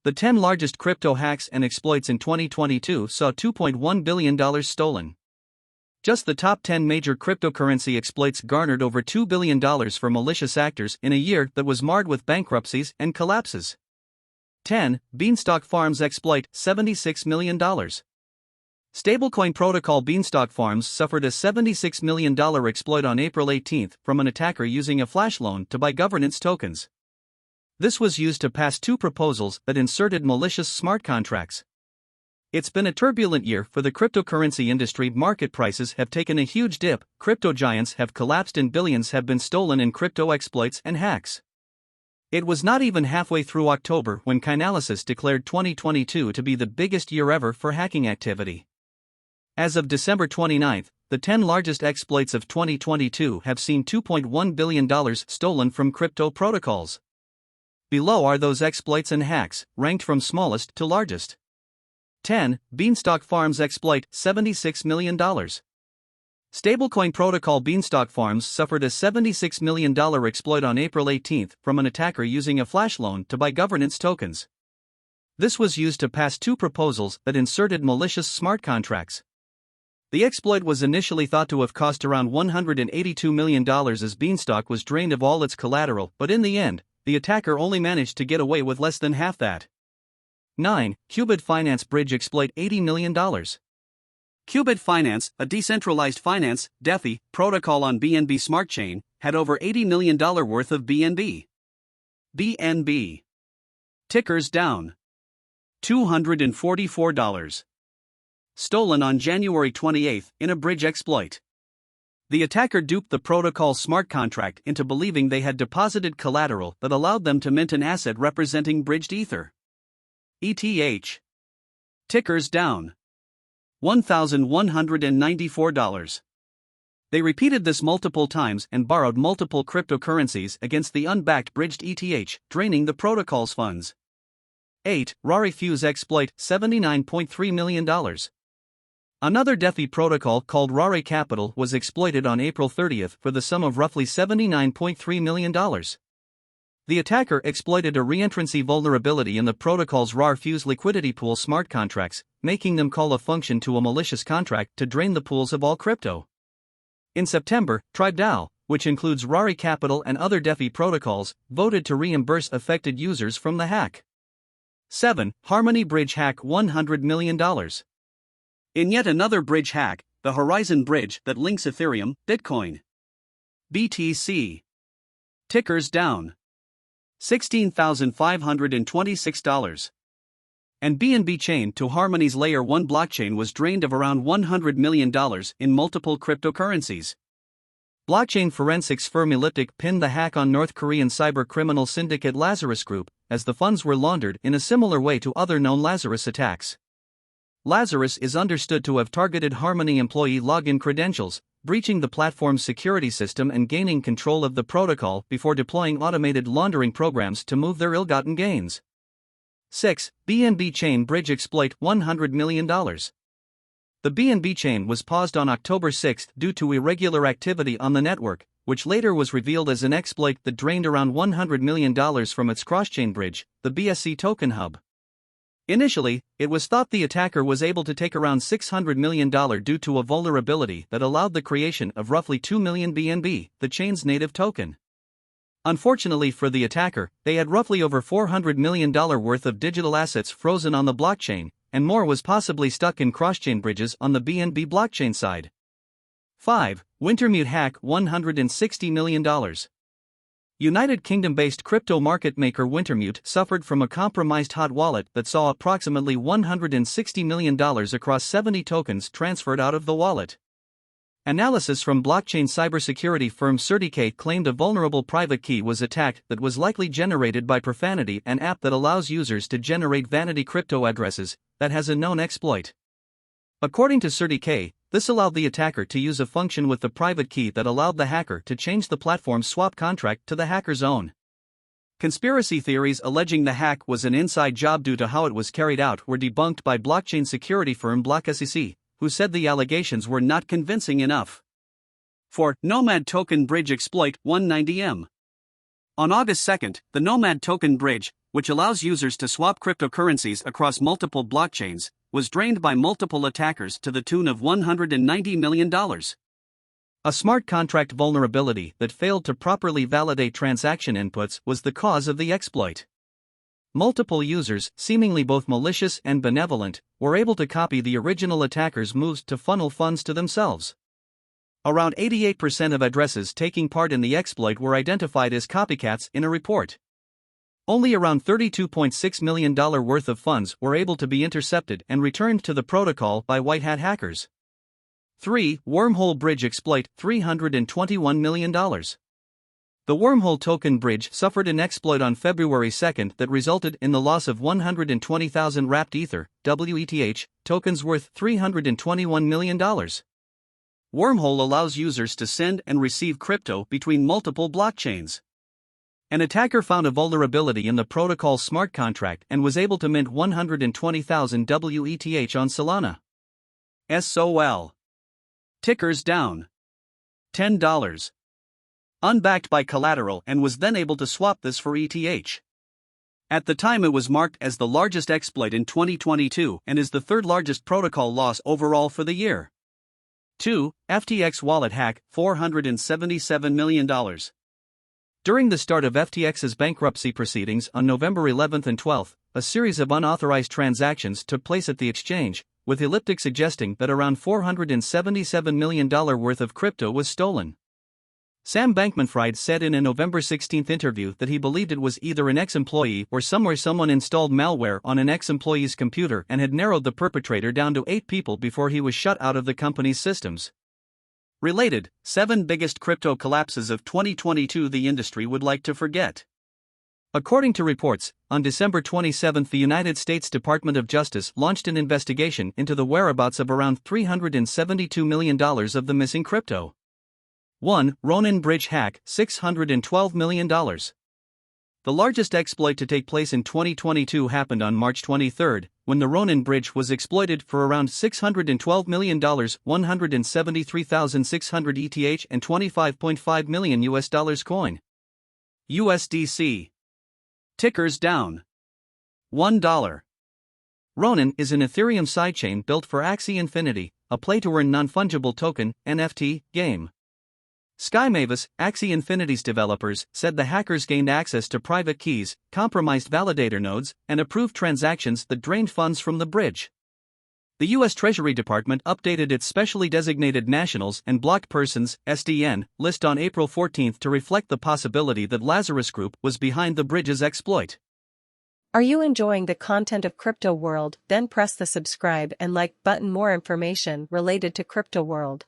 The 10 largest crypto hacks and exploits in 2022 saw $2.1 billion stolen. Just the top 10 major cryptocurrency exploits garnered over $2 billion for malicious actors in a year that was marred with bankruptcies and collapses. 10. Beanstalk Farms exploit, $76 million. Stablecoin protocol Beanstalk Farms suffered a $76 million exploit on April 18 from an attacker using a flash loan to buy governance tokens. This was used to pass two proposals that inserted malicious smart contracts. It's been a turbulent year for the cryptocurrency industry. Market prices have taken a huge dip, crypto giants have collapsed, and billions have been stolen in crypto exploits and hacks. It was not even halfway through October when Chainalysis declared 2022 to be the biggest year ever for hacking activity. As of December 29, the 10 largest exploits of 2022 have seen $2.1 billion stolen from crypto protocols. Below are those exploits and hacks, ranked from smallest to largest. 10. Beanstalk Farms exploit, $76 million. Stablecoin protocol Beanstalk Farms suffered a $76 million exploit on April 18 from an attacker using a flash loan to buy governance tokens. This was used to pass two proposals that inserted malicious smart contracts. The exploit was initially thought to have cost around $182 million as Beanstalk was drained of all its collateral, but in the end, the attacker only managed to get away with less than half that. 9. Qubit Finance Bridge exploit, $80 million. Qubit Finance, a decentralized finance (DeFi) protocol on BNB Smart Chain, had over $80 million worth of BNB. BNB. Tickers down. $244. Stolen on January 28 in a bridge exploit. The attacker duped the protocol's smart contract into believing they had deposited collateral that allowed them to mint an asset representing bridged Ether. ETH. Tickers down. $1,194. They repeated this multiple times and borrowed multiple cryptocurrencies against the unbacked bridged ETH, draining the protocol's funds. 8. Rari Fuse exploit, $79.3 million. Another DeFi protocol called Rari Capital was exploited on April 30 for the sum of roughly $79.3 million. The attacker exploited a reentrancy vulnerability in the protocol's Rari Fuse liquidity pool smart contracts, making them call a function to a malicious contract to drain the pools of all crypto. In September, TribeDAO, which includes Rari Capital and other DeFi protocols, voted to reimburse affected users from the hack. 7. Harmony Bridge hack, $100 million. In yet another bridge hack, the Horizon Bridge that links Ethereum, Bitcoin, BTC. Tickers down. $16,526. And BNB Chain to Harmony's Layer 1 blockchain was drained of around $100 million in multiple cryptocurrencies. Blockchain forensics firm Elliptic pinned the hack on North Korean cyber criminal syndicate Lazarus Group, as the funds were laundered in a similar way to other known Lazarus attacks. Lazarus is understood to have targeted Harmony employee login credentials, breaching the platform's security system and gaining control of the protocol before deploying automated laundering programs to move their ill-gotten gains. 6. BNB Chain Bridge exploit, $100 million. The BNB chain was paused on October 6 due to irregular activity on the network, which later was revealed as an exploit that drained around $100 million from its cross-chain bridge, the BSC Token Hub. Initially, it was thought the attacker was able to take around $600 million due to a vulnerability that allowed the creation of roughly 2 million BNB, the chain's native token. Unfortunately for the attacker, they had roughly over $400 million worth of digital assets frozen on the blockchain, and more was possibly stuck in cross-chain bridges on the BNB blockchain side. 5. Wintermute hack, $160 million. United Kingdom-based crypto market maker Wintermute suffered from a compromised hot wallet that saw approximately $160 million across 70 tokens transferred out of the wallet. Analysis from blockchain cybersecurity firm CertiK claimed a vulnerable private key was attacked that was likely generated by Profanity, an app that allows users to generate vanity crypto addresses, that has a known exploit. According to CertiK, this allowed the attacker to use a function with the private key that allowed the hacker to change the platform's swap contract to the hacker's own. Conspiracy theories alleging the hack was an inside job due to how it was carried out were debunked by blockchain security firm BlockSEC, who said the allegations were not convincing enough. 4. Nomad Token Bridge exploit, $190 million. On August 2, the Nomad Token Bridge, which allows users to swap cryptocurrencies across multiple blockchains, was drained by multiple attackers to the tune of $190 million. A smart contract vulnerability that failed to properly validate transaction inputs was the cause of the exploit. Multiple users, seemingly both malicious and benevolent, were able to copy the original attacker's moves to funnel funds to themselves. Around 88% of addresses taking part in the exploit were identified as copycats in a report. Only around $32.6 million worth of funds were able to be intercepted and returned to the protocol by white hat hackers. 3. Wormhole Bridge exploit, $321 million. The Wormhole token bridge suffered an exploit on February 2 that resulted in the loss of 120,000 wrapped Ether, WETH, tokens worth $321 million. Wormhole allows users to send and receive crypto between multiple blockchains. An attacker found a vulnerability in the protocol's smart contract and was able to mint 120,000 WETH on Solana. SOL. Tickers down. $10. Unbacked by collateral and was then able to swap this for ETH. At the time it was marked as the largest exploit in 2022 and is the third largest protocol loss overall for the year. 2. FTX wallet hack, $477 million. During the start of FTX's bankruptcy proceedings on November 11 and 12, a series of unauthorized transactions took place at the exchange, with Elliptic suggesting that around $477 million worth of crypto was stolen. Sam Bankman-Fried said in a November 16 interview that he believed it was either an ex-employee or somewhere someone installed malware on an ex-employee's computer and had narrowed the perpetrator down to 8 people before he was shut out of the company's systems. Related, 7 biggest crypto collapses of 2022 the industry would like to forget. According to reports, on December 27 the United States Department of Justice launched an investigation into the whereabouts of around $372 million of the missing crypto. 1. Ronin Bridge hack, $612 million. The largest exploit to take place in 2022 happened on March 23, when the Ronin Bridge was exploited for around $612 million, 173,600 ETH and $25.5 million US coin. USDC. Tickers down. $1. Ronin is an Ethereum sidechain built for Axie Infinity, a play-to-earn non-fungible token (NFT) game. Sky Mavis, Axie Infinity's developers, said the hackers gained access to private keys, compromised validator nodes, and approved transactions that drained funds from the bridge. The U.S. Treasury Department updated its Specially Designated Nationals and Blocked Persons (SDN) list on April 14 to reflect the possibility that Lazarus Group was behind the bridge's exploit. Are you enjoying the content of Crypto World? Then press the subscribe and like button. More information related to Crypto World.